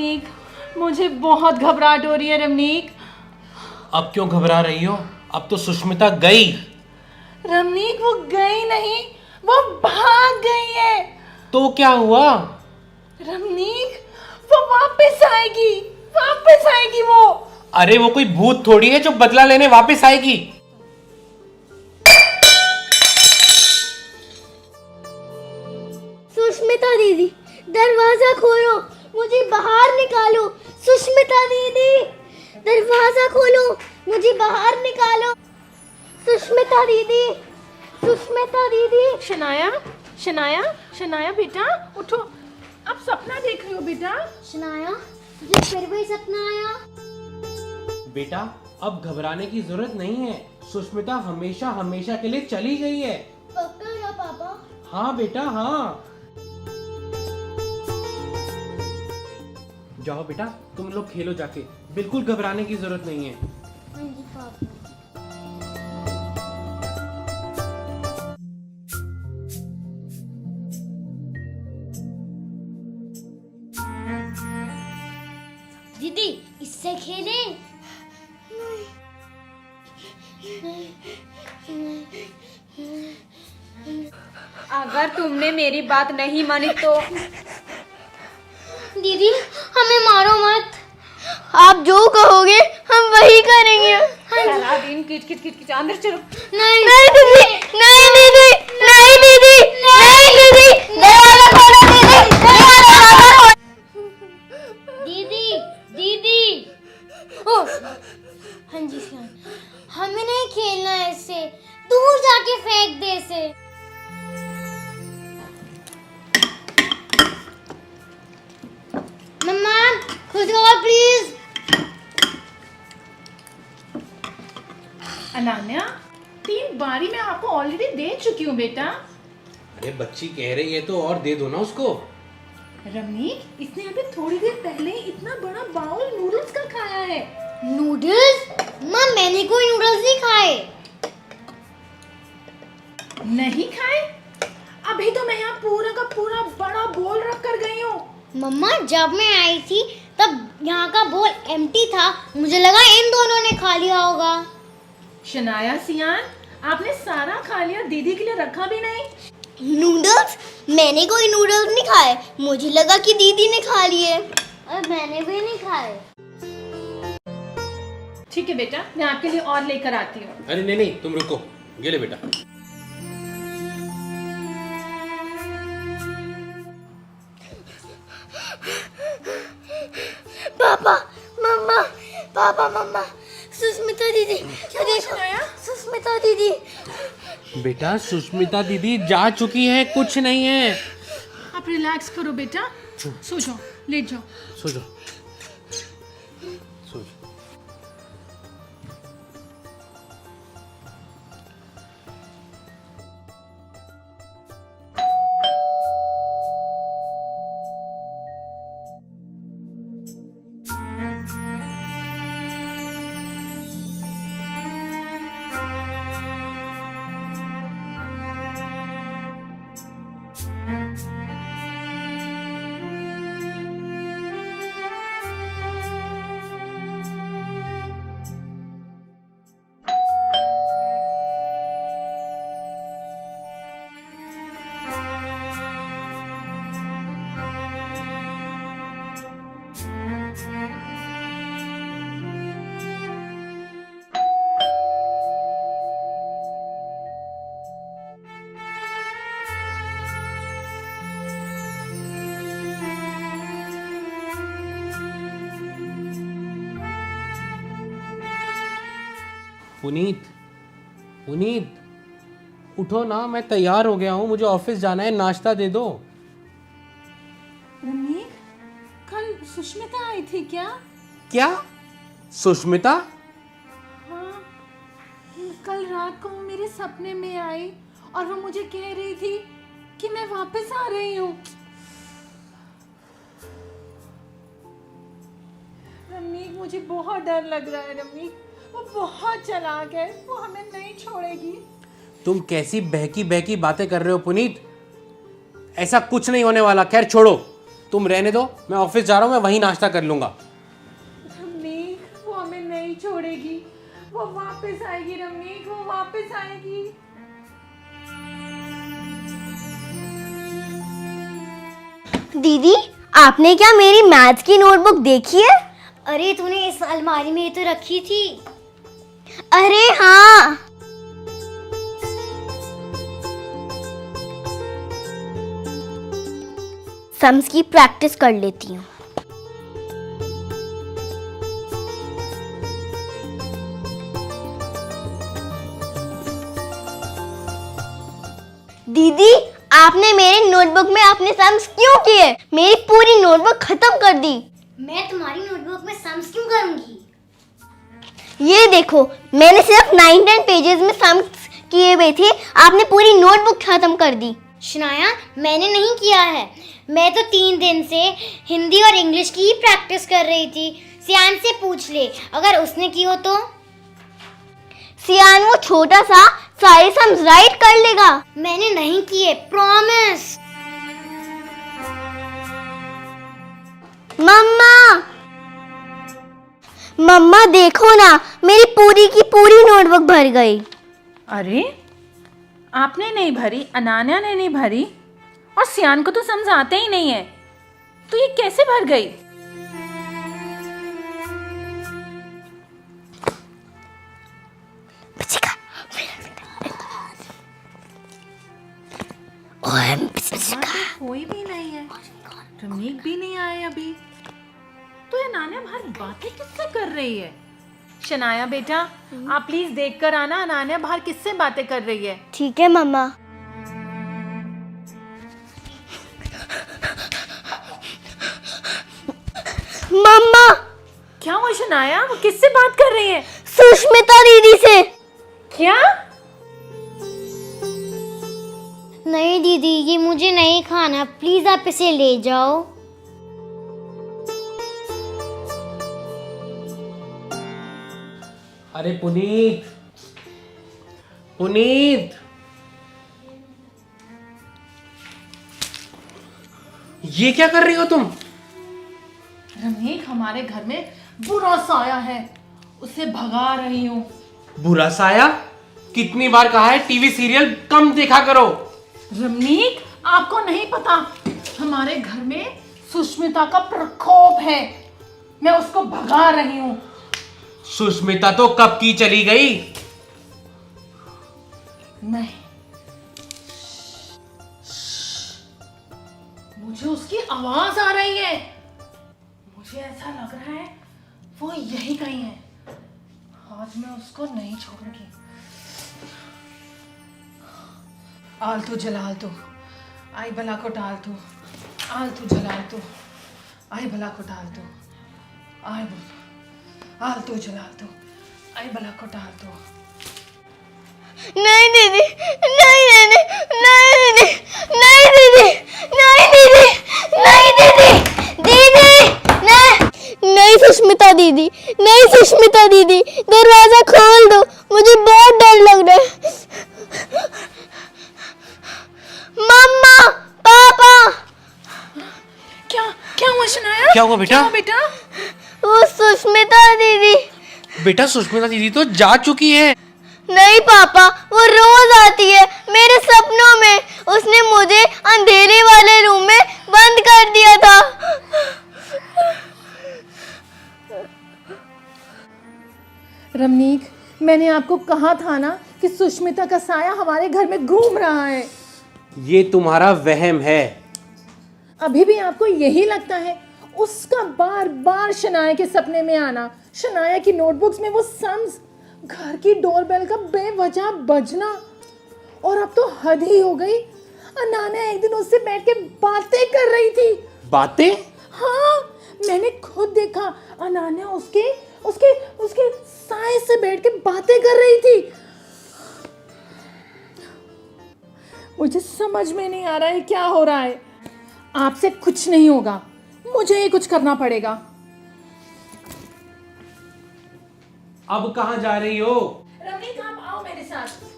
रमनीक, मुझे बहुत घबराहट हो रही है रमनीक। अब क्यों घबरा रही हो? अब तो सुष्मिता गई। रमनीक वो गई नहीं, वो भाग गई है। तो क्या हुआ? रमनीक वो वापस आएगी, वापस आएगी वो। अरे वो कोई भूत थोड़ी है जो बदला लेने वापस आएगी। सुष्मिता दीदी, दरवाजा खोलो, मुझे बाहर निकालो। सुष्मिता दीदी, दरवाजा खोलो, मुझे बाहर निकालो। सुष्मिता दीदी, सुष्मिता दीदी। शनाया, शनाया, शनाया बेटा उठो, अब सपना देख रही हो बेटा? शनाया, मुझे फिर वही सपना आया। बेटा अब घबराने की जरूरत नहीं है। सुष्मिता हमेशा हमेशा के लिए चली गई है। पक्का ना पापा? हाँ बेटा हाँ। जाओ बेटा, तुम लोग खेलो जाके, बिल्कुल घबराने की जरूरत नहीं है। हाँ जी पापा। दीदी इससे खेलें? अगर तुमने मेरी बात नहीं मानी तो दीदी हमें मारो मत, आप जो कहोगे हम वही करेंगे। सारा दिन किच किच किच किच, अंदर चलो। नहीं नहीं दीदी, नहीं दीदी, नहीं दीदी, नहीं दीदी, दरवाजा खोलो दीदी, दरवाजा खोलो। दीदी, दीदी। ओ, हाँ जी सियान, हमें नहीं खेलना है इससे, दूर जाके फेंक दे इसे। मम्मा खुद जाओ प्लीज। अनन्या, 3 बारी मैं आपको ऑलरेडी दे चुकी हूँ बेटा। अरे बच्ची कह रही है तो और दे दो ना उसको। रमनीक, इसने अभी थोड़ी देर पहले इतना बड़ा बाउल नूडल्स का खाया है। नूडल्स? माँ मैंने कोई नूडल्स नहीं खाए। नहीं खाए? अभी तो मैं यहाँ पूरा का पूरा बड़ा बोल रख कर गई हूँ। मम्मा जब मैं आई थी तब यहाँ का बोल एम्प्टी था, मुझे लगा इन दोनों ने खा लिया होगा। शनाया सियान, आपने सारा खा लिया, दीदी के लिए रखा भी नहीं। नूडल्स? मैंने कोई नूडल्स नहीं खाए, मुझे लगा कि दीदी ने खा लिए और मैंने भी नहीं खाए। ठीक है बेटा, मैं आपके लिए और लेकर आती हूँ। अरे नहीं नहीं, तुम रुको, ये ले बेटा। पापा, मम्मा, पापा, मम्मा, सुष्मिता दीदी, ये देखो, सुष्मिता दीदी। बेटा सुष्मिता दीदी जा चुकी है, कुछ नहीं है। आप रिलैक्स करो बेटा, सो जाओ, लेट जाओ। सो जाओ, सो जाओ। पुनीत, पुनीत उठो ना, मैं तैयार हो गया हूँ, मुझे ऑफिस जाना है, नाश्ता दे दो। रमनीक, कल सुष्मिता आई थी क्या? क्या? सुष्मिता? हाँ, कल रात को वो मेरे सपने में आई और वो मुझे कह रही थी कि मैं वापस आ रही हूँ। रमनीक मुझे बहुत डर लग रहा है। रमनीक वो बहुत चालाक है, वो हमें नहीं छोड़ेगी। तुम कैसी बहकी बहकी बातें कर रहे हो पुनीत? ऐसा कुछ नहीं होने वाला। खैर छोड़ो, तुम रहने दो, मैं ऑफिस जा रहा हूँ, मैं वहीं नाश्ता कर लूँगा। रमनीक वो हमें नहीं छोड़ेगी, वो वापस आएगी रमनीक, वो वापस आएगी। दीदी आपने क्या मेरी मैथ्स की नोटबुक देखी है? अरे तूने इस अलमारी में तो रखी थी। अरे हाँ, सम्स की प्रैक्टिस कर लेती हूँ। दीदी आपने मेरी नोटबुक में अपने सम्स क्यों किए? मेरी पूरी नोटबुक खत्म कर दी। मैं तुम्हारी नोटबुक में सम्स क्यों करूंगी? ये देखो, मैंने सिर्फ 9-10 पेजेस में सम्स किए हुए थे, आपने पूरी नोटबुक खत्म कर दी। शनाया मैंने नहीं किया है, मैं तो 3 दिन से हिंदी और इंग्लिश की ही प्रैक्टिस कर रही थी। सियान से पूछ ले, अगर उसने की हो तो। सियान वो छोटा सा सारे सम्स राइट कर लेगा। मैंने नहीं किए, प्रॉमिस। मम्मा मम्मा देखो ना, मेरी पूरी की पूरी नोटबुक भर गई। अरे आपने नहीं भरी, अनान्या ने नहीं भरी, और सियान को तो समझ आते ही नहीं है, तो ये कैसे भर गई? कोई भी नहीं है, रमनीक भी नहीं आए अभी, तो ये अनान्या बाहर बातें किससे कर रही है? शनाया बेटा, आप प्लीज देख कर आना, अनान्या बाहर किससे बातें कर रही है। ठीक है मम्मा। मम्मा क्या हुआ शनाया, वो किससे बात कर रही है? सुष्मिता दीदी से। क्या? नहीं दीदी, ये मुझे नहीं खाना, प्लीज आप इसे ले जाओ। अरे पुनीत, पुनीत, ये क्या कर रही हो तुम? रमनीक हमारे घर में बुरा साया है, उसे भगा रही हूँ। बुरा साया? कितनी बार कहा है टीवी सीरियल कम देखा करो। रमनीक आपको नहीं पता, हमारे घर में सुष्मिता का प्रकोप है, मैं उसको भगा रही हूँ। सुष्मिता तो कब की चली गई। नहीं, मुझे उसकी आवाज आ रही है, मुझे ऐसा लग रहा है वो यही कहीं है। आज मैं उसको नहीं छोड़ूंगी। आलतू जलालतू, आई भला को टालतू, आलतू जलालतू, आई भला को टालतू, आई आलतू जलालतू, आई भला को टालतू। नहीं दीदी, नहीं दीदी, नहीं दीदी, नहीं दीदी, नहीं दीदी, नहीं दीदी, दीदी, नहीं सुष्मिता दीदी, नहीं सुष्मिता दीदी, दरवाजा खोल दो, मुझे बहुत डर लग रहा है। मम्मा, पापा। क्या क्या हुआ शनाया? क्या हुआ बेटा? क्या हुआ बेटा? वो सुष्मिता दीदी। बेटा सुष्मिता दीदी तो जा चुकी है। नहीं पापा, वो रोज आती है मेरे सपनों में, उसने मुझे अंधेरे वाले रूम में बंद कर दिया था। रमनीक, मैंने आपको कहा था ना कि सुष्मिता का साया हमारे घर में घूम रहा है। ये तुम्हारा वहम है। अभी भी आपको यही लगता है? उसका बार बार शनाया के सपने में आना, शनाया की नोटबुक्स में वो सम्स, घर की डोरबेल का बेवजह बजना, और अब तो हद ही हो गई। अनान्या एक दिन उससे बैठ के बातें कर रही थी। बातें? हाँ, मैंने खुद देखा, अनान्या उसके उसके उसके साए से बैठ के बातें कर रही थी। मुझे समझ में नहीं आ रहा है क्या हो रहा है। आपसे कुछ नहीं होगा, मुझे ही कुछ करना पड़ेगा। अब कहाँ जा रही हो? रमनीक, आप आओ मेरे साथ।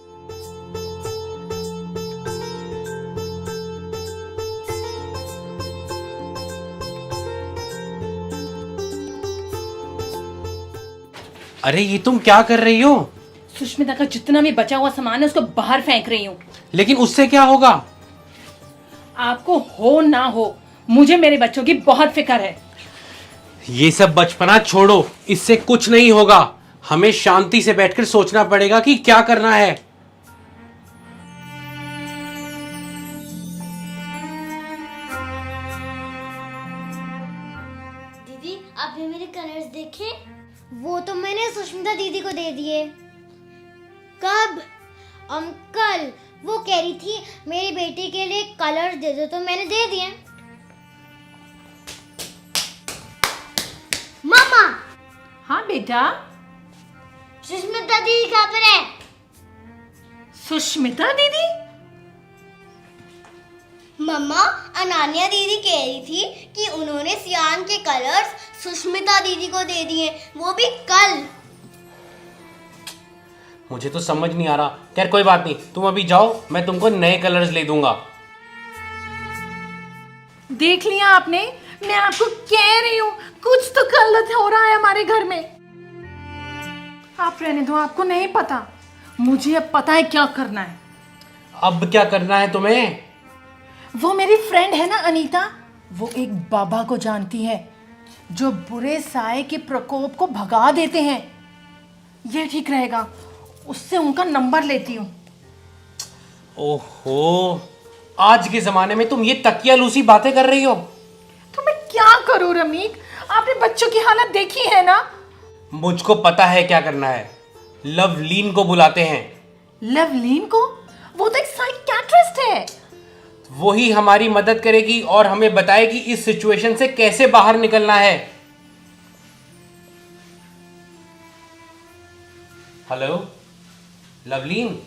अरे ये तुम क्या कर रही हो? सुष्मिता का जितना भी बचा हुआ सामान है उसको बाहर फेंक रही हूँ। लेकिन उससे क्या होगा? आपको हो ना हो, मुझे मेरे बच्चों की बहुत फिक्र है। ये सब बचपना छोड़ो, इससे कुछ नहीं होगा। हमें शांति से बैठकर सोचना पड़ेगा कि क्या करना है। दीदी, आपने मेरे कलर्स देखे? वो तो मैंने सुष्मिता दीदी को दे दिए। कब? कल। वो कह रही थी मेरी बेटी के लिए कलर्स दे दो, तो मैंने दे दिए। मामा, हाँ बेटा। सुष्मिता दीदी कहाँ पर है? सुष्मिता दीदी? मम्मा, अनान्या दीदी कह रही थी कि उन्होंने सियान के कलर्स सुष्मिता दीदी को दे दिए, वो भी कल। मुझे तो समझ नहीं आ रहा। खैर कोई बात नहीं, तुम अभी जाओ, मैं तुमको नए कलर्स ले दूंगा। देख लिया आपने, मैं आपको कह रही हूँ कुछ तो गलत हो रहा है हमारे घर में। आप रहने दो, आपको नहीं पता। मुझे अब पता है क्या करना है। अब क्या करना है तुम्हें? वो मेरी फ्रेंड है ना अनीता, वो एक बाबा को जानती है जो बुरे साए के प्रकोप को भगा देते हैं। ये ठीक रहेगा, उससे उनका नंबर लेती हूँ। ओहो, आज के जमाने में तुम ये तकिया लूसी बातें कर रही हो? तो मैं क्या करूँ रमीक, आपने बच्चों की हालत देखी है ना। मुझको पता है क्या करना है। लवलीन को बुलाते हैं। लवलीन को? वो तो एक साइकियाट्रिस्ट है। वही हमारी मदद करेगी और हमें बताएगी इस सिचुएशन से कैसे बाहर निकलना है। हेलो लवलीन।